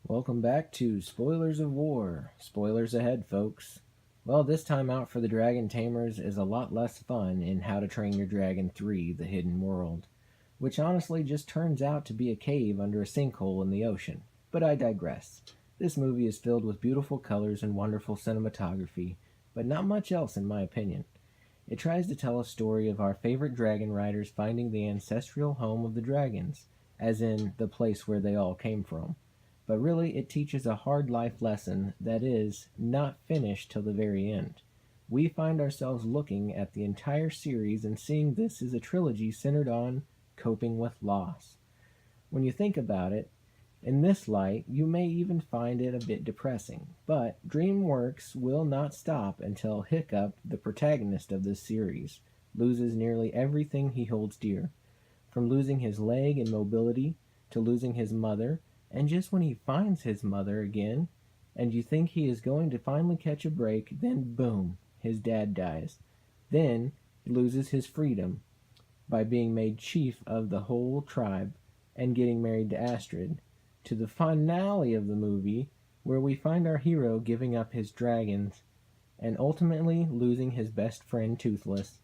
Welcome back to Spoilers of War. Spoilers ahead, folks. Well, this time out for the Dragon Tamers is a lot less fun in How to Train Your Dragon 3: The Hidden World, which honestly just turns out to be a cave under a sinkhole in the ocean. But I digress. This movie is filled with beautiful colors and wonderful cinematography, but not much else in my opinion. It tries to tell a story of our favorite dragon riders finding the ancestral home of the dragons, as in the place where they all came from. But really, it teaches a hard life lesson that is not finished till the very end. We find ourselves looking at the entire series and seeing this as a trilogy centered on coping with loss. When you think about it, in this light, you may even find it a bit depressing, but DreamWorks will not stop until Hiccup, the protagonist of this series, loses nearly everything he holds dear. From losing his leg and mobility, to losing his mother, and just when he finds his mother again, and you think he is going to finally catch a break, then boom, his dad dies. Then he loses his freedom by being made chief of the whole tribe and getting married to Astrid, to the finale of the movie where we find our hero giving up his dragons and ultimately losing his best friend Toothless.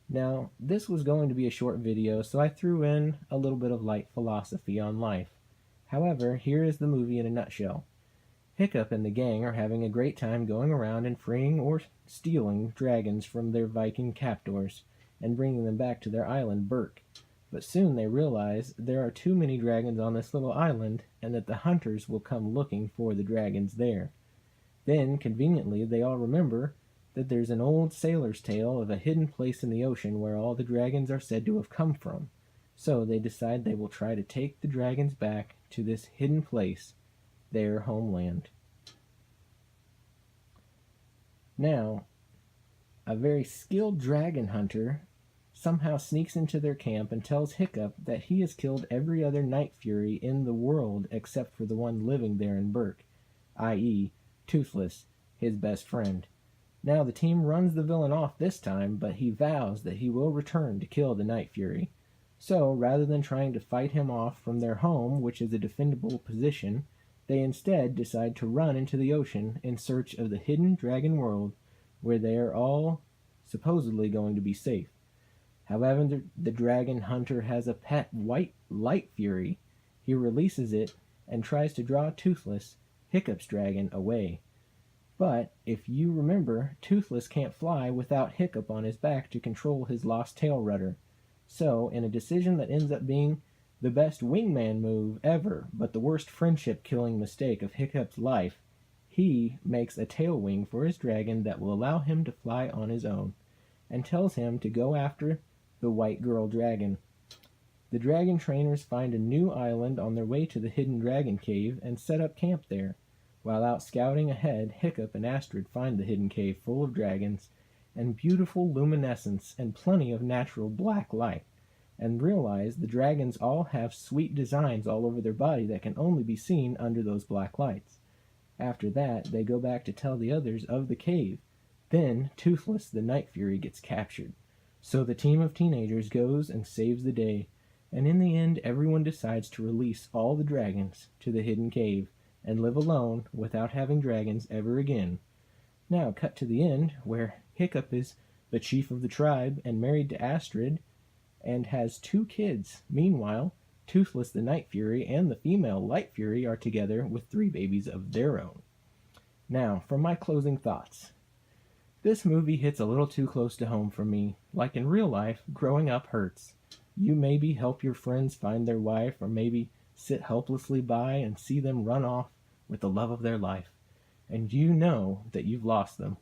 Now, this was going to be a short video, so I threw in a little bit of light philosophy on life. However, here is the movie in a nutshell. Hiccup and the gang are having a great time going around and freeing or stealing dragons from their Viking captors and bringing them back to their island, Berk. But soon they realize there are too many dragons on this little island and that the hunters will come looking for the dragons there. Then, conveniently, they all remember that there's an old sailor's tale of a hidden place in the ocean where all the dragons are said to have come from. So they decide they will try to take the dragons back to this hidden place, their homeland. Now, a very skilled dragon hunter somehow sneaks into their camp and tells Hiccup that he has killed every other night fury in the world except for the one living there in Berk, i.e., Toothless, his best friend. Now the team runs the villain off this time, but he vows that he will return to kill the night fury. So, rather than trying to fight him off from their home, which is a defendable position, they instead decide to run into the ocean in search of the hidden dragon world where they are all supposedly going to be safe. However, the dragon hunter has a pet white light fury. He releases it and tries to draw Toothless, Hiccup's dragon, away. But, if you remember, Toothless can't fly without Hiccup on his back to control his lost tail rudder. So, in a decision that ends up being the best wingman move ever, but the worst friendship-killing mistake of Hiccup's life, he makes a tail wing for his dragon that will allow him to fly on his own, and tells him to go after the white girl dragon. The dragon trainers find a new island on their way to the hidden dragon cave and set up camp there. While out scouting ahead, Hiccup and Astrid find the hidden cave full of dragons and beautiful luminescence and plenty of natural black light, and realize the dragons all have sweet designs all over their body that can only be seen under those black lights. After that, they go back to tell the others of the cave. Then, Toothless the Night Fury gets captured. So the team of teenagers goes and saves the day, and in the end everyone decides to release all the dragons to the hidden cave and live alone without having dragons ever again. Now, cut to the end, where Hiccup is the chief of the tribe and married to Astrid and has 2 kids. Meanwhile, Toothless the Night Fury and the female Light Fury are together with 3 babies of their own. Now, for my closing thoughts. This movie hits a little too close to home for me. Like in real life, growing up hurts. You maybe help your friends find their wife, or maybe sit helplessly by and see them run off with the love of their life, and you know that you've lost them.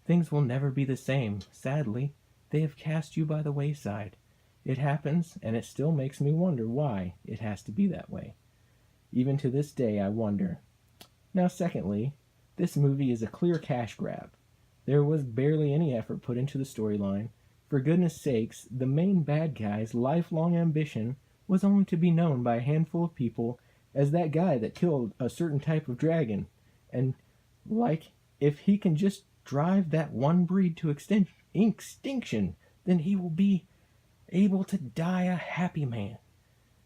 Things will never be the same. Sadly, they have cast you by the wayside. It happens, and it still makes me wonder why it has to be that way. Even to this day, I wonder. Now, secondly, this movie is a clear cash grab. There was barely any effort put into the storyline. For goodness sakes, the main bad guy's lifelong ambition was only to be known by a handful of people as that guy that killed a certain type of dragon. And, if he can just drive that one breed to extinction, then he will be able to die a happy man.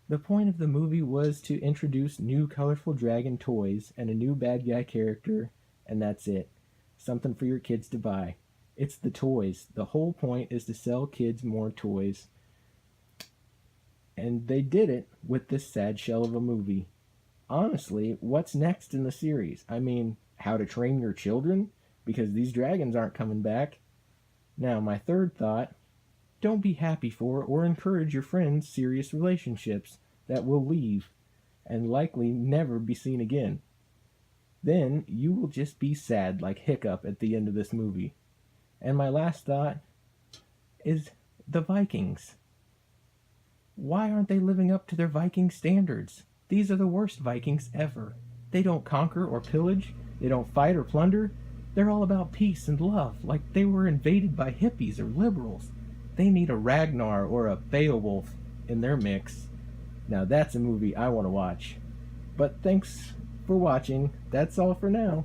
The point of the movie was to introduce new colorful dragon toys and a new bad guy character, and that's it. Something for your kids to buy. It's the toys. The whole point is to sell kids more toys. And they did it with this sad shell of a movie. Honestly, what's next in the series? I mean, How to Train Your Children? Because these dragons aren't coming back. Now, my third thought, don't be happy for or encourage your friends' serious relationships that will leave and likely never be seen again. Then you will just be sad like Hiccup at the end of this movie. And my last thought is the Vikings. Why aren't they living up to their Viking standards? These are the worst Vikings ever. They don't conquer or pillage. They don't fight or plunder. They're all about peace and love, like they were invaded by hippies or liberals. They need a Ragnar or a Beowulf in their mix. Now that's a movie I want to watch. But thanks for watching. That's all for now.